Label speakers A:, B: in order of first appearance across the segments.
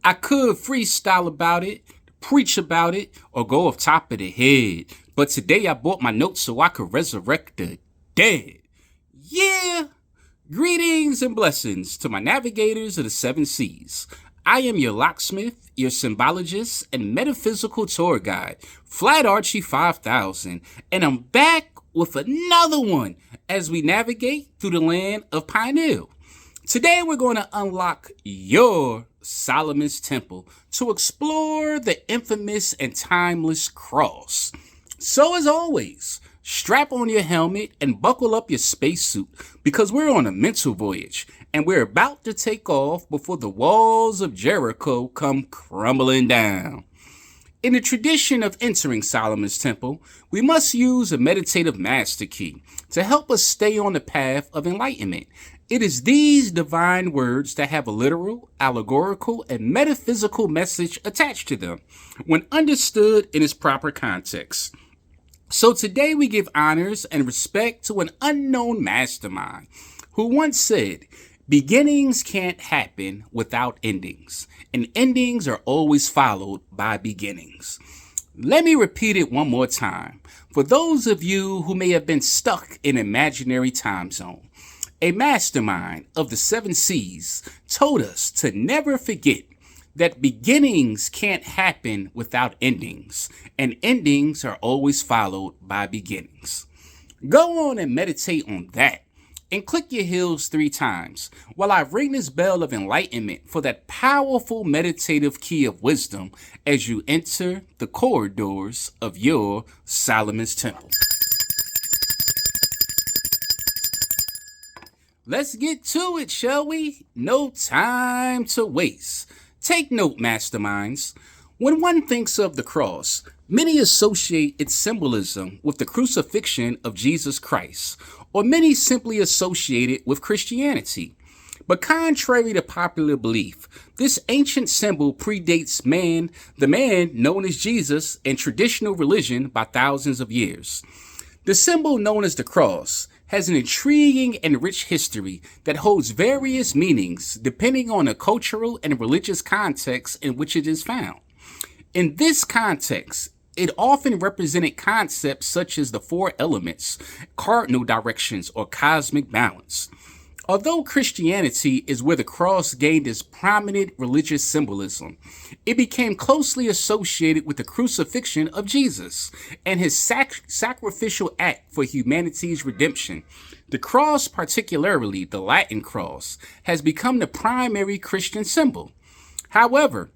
A: I could freestyle about it, preach about it, or go off top of the head. But today I bought my notes so I could resurrect the dead. Yeah! Greetings and blessings to my navigators of the seven seas. I am your locksmith, your symbologist, and metaphysical tour guide, Flat Archie 5000, and I'm back with another one as we navigate through the land of Pineal. Today we're going to unlock your Solomon's Temple to explore the infamous and timeless cross. So as always, strap on your helmet and buckle up your spacesuit because we're on a mental voyage and we're about to take off before the walls of Jericho come crumbling down. In the tradition of entering Solomon's Temple, we must use a meditative master key to help us stay on the path of enlightenment. It is these divine words that have a literal, allegorical, and metaphysical message attached to them when understood in its proper context. So today we give honors and respect to an unknown mastermind who once said, "Beginnings can't happen without endings, and endings are always followed by beginnings." Let me repeat it one more time for those of you who may have been stuck in an imaginary time zone. A mastermind of the seven seas told us to never forget that beginnings can't happen without endings, and endings are always followed by beginnings. Go on and meditate on that, and click your heels 3 times while I ring this bell of enlightenment for that powerful meditative key of wisdom as you enter the corridors of your Solomon's Temple. Let's get to it, shall we? No time to waste. Take note, masterminds. When one thinks of the cross, many associate its symbolism with the crucifixion of Jesus Christ, or many simply associate it with Christianity. But contrary to popular belief, this ancient symbol predates man, the man known as Jesus, and traditional religion by thousands of years. The symbol known as the cross has an intriguing and rich history that holds various meanings depending on the cultural and religious context in which it is found. In this context, it often represented concepts such as the 4 elements, cardinal directions, or cosmic balance. Although Christianity is where the cross gained its prominent religious symbolism, it became closely associated with the crucifixion of Jesus and his sacrificial act for humanity's redemption. The cross, particularly the Latin cross, has become the primary Christian symbol. However,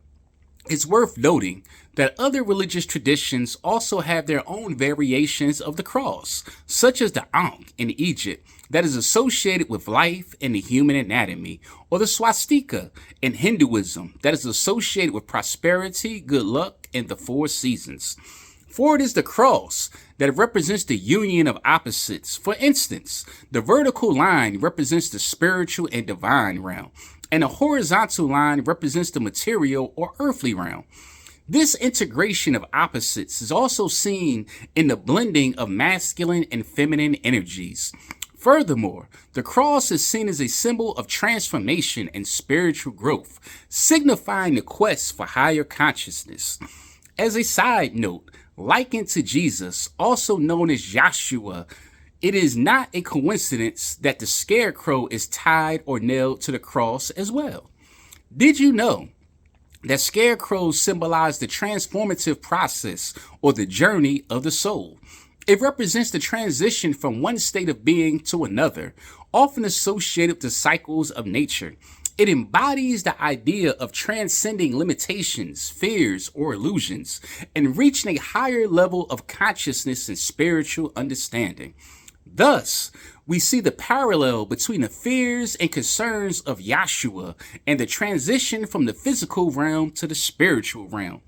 A: it's worth noting that other religious traditions also have their own variations of the cross, such as the Ankh in Egypt, that is associated with life and the human anatomy, or the swastika in Hinduism, that is associated with prosperity, good luck, and the 4 seasons. For it is the cross that represents the union of opposites. For instance, the vertical line represents the spiritual and divine realm, and the horizontal line represents the material or earthly realm. This integration of opposites is also seen in the blending of masculine and feminine energies. Furthermore, the cross is seen as a symbol of transformation and spiritual growth, signifying the quest for higher consciousness. As a side note, likened to Jesus, also known as Yahshua, it is not a coincidence that the scarecrow is tied or nailed to the cross as well. Did you know that scarecrows symbolize the transformative process or the journey of the soul? It represents the transition from one state of being to another, often associated with the cycles of nature. It embodies the idea of transcending limitations, fears, or illusions, and reaching a higher level of consciousness and spiritual understanding. Thus, we see the parallel between the fears and concerns of Yahshua and the transition from the physical realm to the spiritual realm.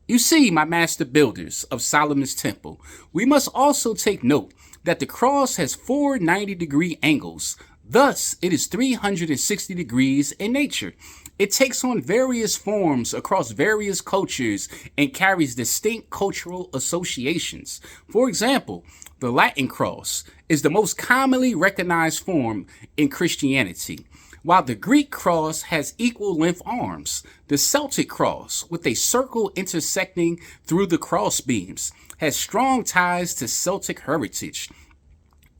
A: You see, my master builders of Solomon's Temple, we must also take note that the cross has 4 90-degree angles. Thus, it is 360 degrees in nature. It takes on various forms across various cultures and carries distinct cultural associations. For example, the Latin cross is the most commonly recognized form in Christianity. While the Greek cross has equal length arms, the Celtic cross, with a circle intersecting through the cross beams, has strong ties to Celtic heritage.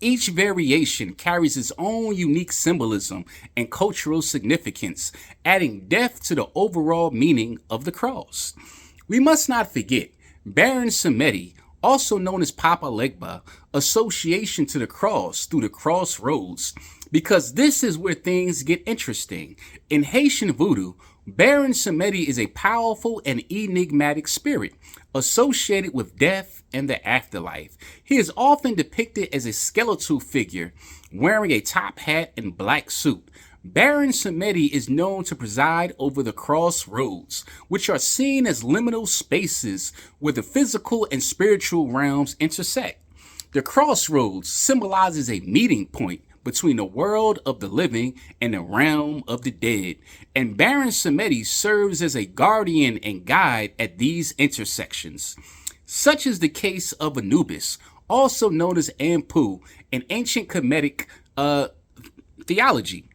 A: Each variation carries its own unique symbolism and cultural significance, adding depth to the overall meaning of the cross. We must not forget Baron Samedi, also known as Papa Legba, association to the cross through the crossroads, because this is where things get interesting. In Haitian voodoo, Baron Samedi is a powerful and enigmatic spirit associated with death and the afterlife. He is often depicted as a skeletal figure wearing a top hat and black suit. Baron Samedi is known to preside over the crossroads, which are seen as liminal spaces where the physical and spiritual realms intersect. The crossroads symbolizes a meeting point between the world of the living and the realm of the dead, and Baron Samedi serves as a guardian and guide at these intersections. Such is the case of Anubis, also known as Ampu in ancient Kemetic theology,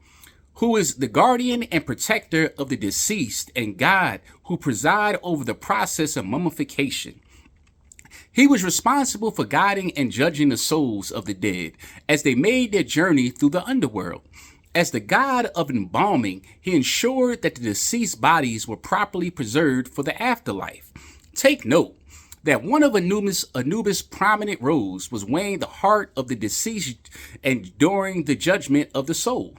A: who is the guardian and protector of the deceased and God who preside over the process of mummification. He was responsible for guiding and judging the souls of the dead as they made their journey through the underworld. As the god of embalming, he ensured that the deceased bodies were properly preserved for the afterlife. Take note that one of Anubis' prominent roles was weighing the heart of the deceased and during the judgment of the soul.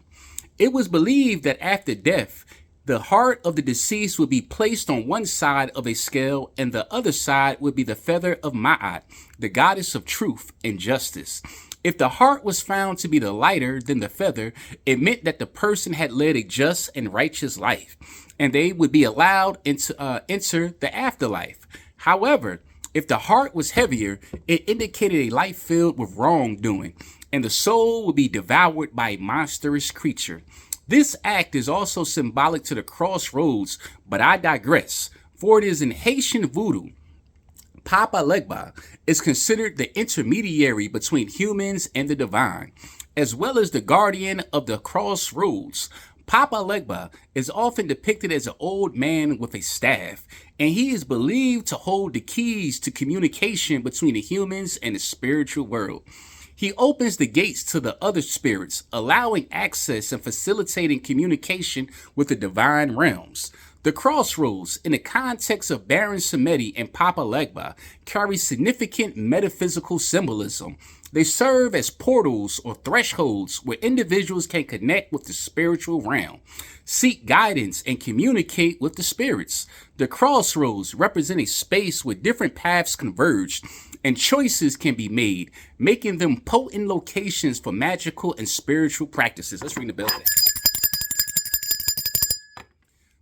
A: It was believed that after death, the heart of the deceased would be placed on one side of a scale and the other side would be the feather of Ma'at, the goddess of truth and justice. If the heart was found to be the lighter than the feather, it meant that the person had led a just and righteous life, and they would be allowed to enter the afterlife. However, if the heart was heavier, it indicated a life filled with wrongdoing, and the soul would be devoured by a monstrous creature. This act is also symbolic to the crossroads, but I digress, for it is in Haitian voodoo. Papa Legba is considered the intermediary between humans and the divine, as well as the guardian of the crossroads. Papa Legba is often depicted as an old man with a staff, and he is believed to hold the keys to communication between the humans and the spiritual world. He opens the gates to the other spirits, allowing access and facilitating communication with the divine realms. The crossroads, in the context of Baron Samedi and Papa Legba, carry significant metaphysical symbolism. They serve as portals or thresholds where individuals can connect with the spiritual realm, seek guidance, and communicate with the spirits. The crossroads represent a space where different paths converge and choices can be made, making them potent locations for magical and spiritual practices. Let's ring the bell.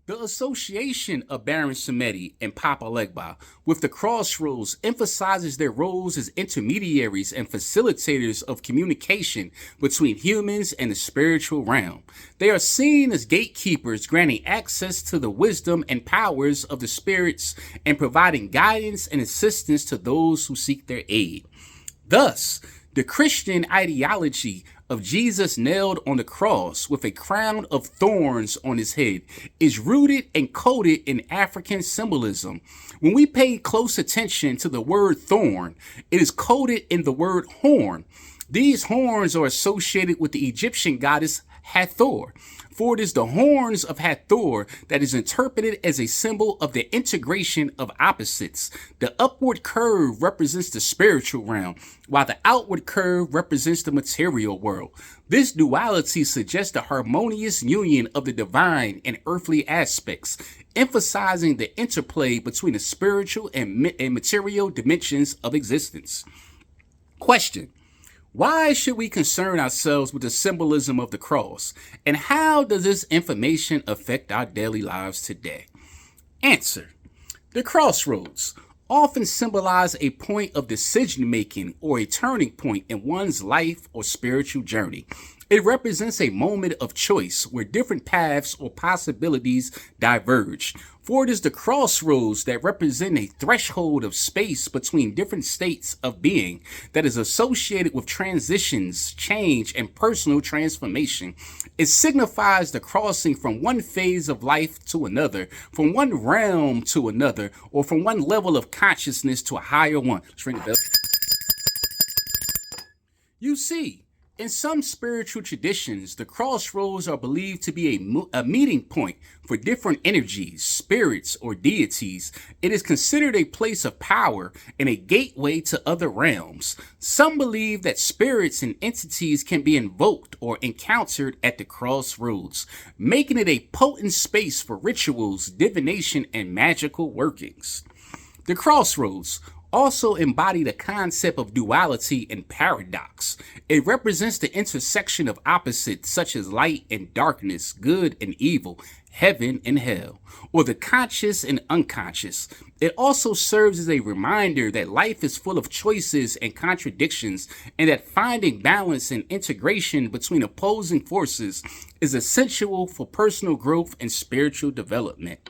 A: The association of Baron Samedi and Papa Legba with the crossroads emphasizes their roles as intermediaries and facilitators of communication between humans and the spiritual realm. They are seen as gatekeepers, granting access to the wisdom and powers of the spirits and providing guidance and assistance to those who seek their aid. Thus, the Christian ideology of Jesus nailed on the cross with a crown of thorns on his head is rooted and coded in African symbolism. When we pay close attention to the word thorn, it is coded in the word horn. These horns are associated with the Egyptian goddess Hathor, for it is the horns of Hathor that is interpreted as a symbol of the integration of opposites. The upward curve represents the spiritual realm, while the outward curve represents the material world. This duality suggests the harmonious union of the divine and earthly aspects, emphasizing the interplay between the spiritual and material dimensions of existence. Question: why should we concern ourselves with the symbolism of the cross? And how does this information affect our daily lives today? Answer: the crossroads often symbolize a point of decision making or a turning point in one's life or spiritual journey. It represents a moment of choice where different paths or possibilities diverge. For it is the crossroads that represent a threshold of space between different states of being that is associated with transitions, change, and personal transformation. It signifies the crossing from one phase of life to another, from one realm to another, or from one level of consciousness to a higher one. Let's ring the bell. You see, in some spiritual traditions, the crossroads are believed to be a meeting point for different energies, spirits, or deities. It is considered a place of power and a gateway to other realms. Some believe that spirits and entities can be invoked or encountered at the crossroads, making it a potent space for rituals, divination, and magical workings. The crossroads also embody the concept of duality and paradox. It represents the intersection of opposites such as light and darkness, good and evil, heaven and hell, or the conscious and unconscious. It also serves as a reminder that life is full of choices and contradictions, and that finding balance and integration between opposing forces is essential for personal growth and spiritual development.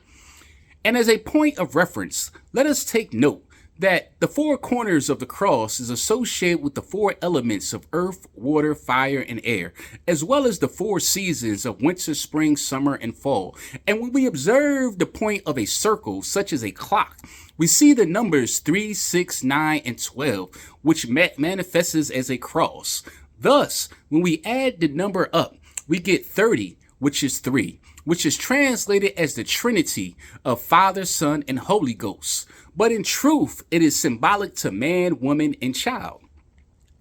A: And as a point of reference, let us take note that the four corners of the cross is associated with the four elements of earth, water, fire, and air, as well as the four seasons of winter, spring, summer, and fall. And when we observe the point of a circle, such as a clock, we see the numbers 3, 6, 9, and 12, which manifests as a cross. Thus, when we add the number up, we get 30, which is 3, which is translated as the Trinity of Father, Son, and Holy Ghost. But in truth, it is symbolic to man, woman, and child.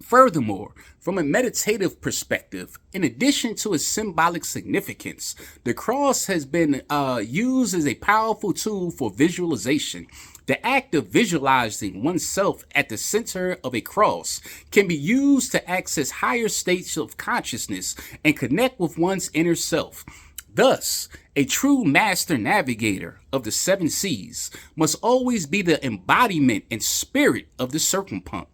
A: Furthermore, from a meditative perspective, in addition to its symbolic significance, the cross has been used as a powerful tool for visualization. The act of visualizing oneself at the center of a cross can be used to access higher states of consciousness and connect with one's inner self. Thus, a true master navigator of the seven seas must always be the embodiment and spirit of the circumpunct.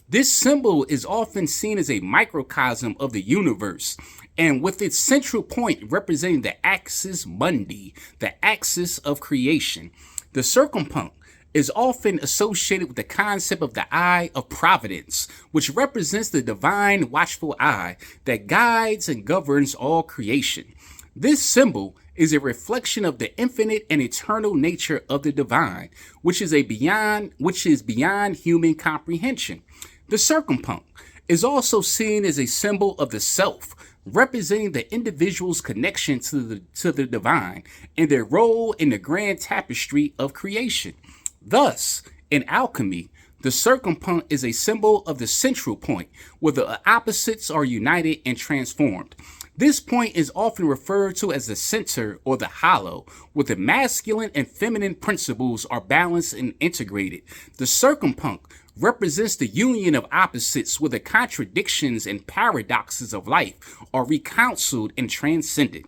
A: This symbol is often seen as a microcosm of the universe, and with its central point representing the axis mundi, the axis of creation. The circumpunct is often associated with the concept of the eye of providence, which represents the divine watchful eye that guides and governs all creation. This symbol is a reflection of the infinite and eternal nature of the divine, which is beyond human comprehension. The circumpunct is also seen as a symbol of the self, representing the individual's connection to the divine and their role in the grand tapestry of creation. Thus, in alchemy, the circumpunct is a symbol of the central point, where the opposites are united and transformed. This point is often referred to as the center or the hollow, where the masculine and feminine principles are balanced and integrated. The circumpunct represents the union of opposites, where the contradictions and paradoxes of life are reconciled and transcended.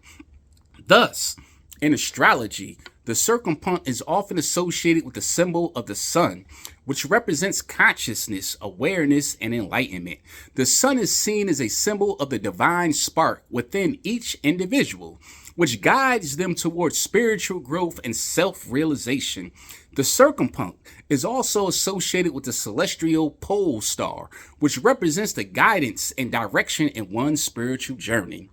A: Thus, in astrology, the circumpunct is often associated with the symbol of the sun, which represents consciousness, awareness, and enlightenment. The sun is seen as a symbol of the divine spark within each individual, which guides them towards spiritual growth and self-realization. The circumpunct is also associated with the celestial pole star, which represents the guidance and direction in one's spiritual journey.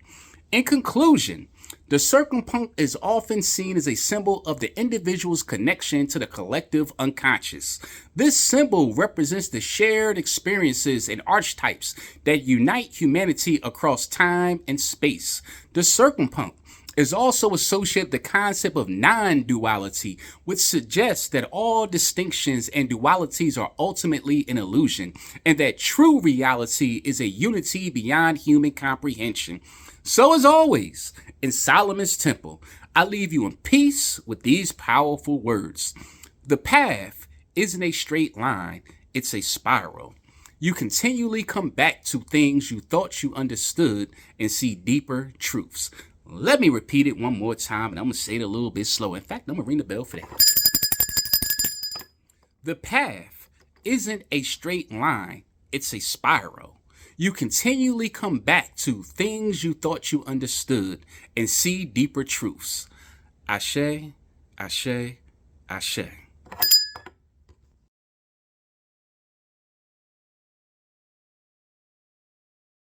A: In conclusion, the circumpunct is often seen as a symbol of the individual's connection to the collective unconscious. This symbol represents the shared experiences and archetypes that unite humanity across time and space. The circumpunct is also associated with the concept of non-duality, which suggests that all distinctions and dualities are ultimately an illusion, and that true reality is a unity beyond human comprehension. So as always, in Solomon's temple, I leave you in peace with these powerful words. The path isn't a straight line, it's a spiral. You continually come back to things you thought you understood and see deeper truths. Let me repeat it one more time, and I'm going to say it a little bit slow. In fact, I'm going to ring the bell for that. The path isn't a straight line, it's a spiral. you continually come back to things you thought you understood and see deeper truths. Ashe, ashe, ashe.